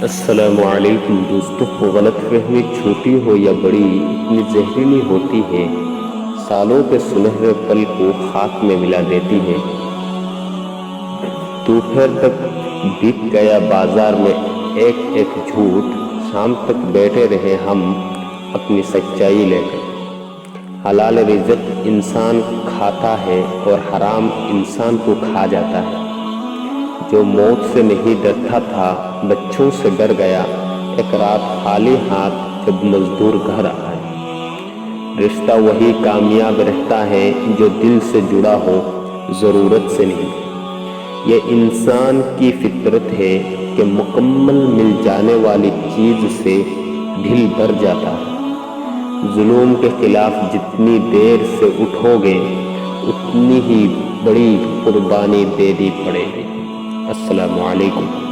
السلام علیکم دوستوں، غلط فہمی چھوٹی ہو یا بڑی اتنی زہریلی ہوتی ہے، سالوں کے سنہرے پل کو خاک میں ملا دیتی ہے۔ دوپہر تک بک گیا بازار میں ایک ایک جھوٹ، شام تک بیٹھے رہے ہم اپنی سچائی لے کر۔ حلال رزق انسان کھاتا ہے اور حرام انسان کو کھا جاتا ہے۔ جو موت سے نہیں ڈرتا تھا بچوں سے ڈر گیا ایک رات خالی ہاتھ جب مزدور گھر آئے۔ رشتہ وہی کامیاب رہتا ہے جو دل سے جڑا ہو، ضرورت سے نہیں۔ یہ انسان کی فطرت ہے کہ مکمل مل جانے والی چیز سے دل بھر جاتا ہے۔ ظلم کے خلاف جتنی دیر سے اٹھو گے اتنی ہی بڑی قربانی دینی پڑے گی۔ السلام علیکم۔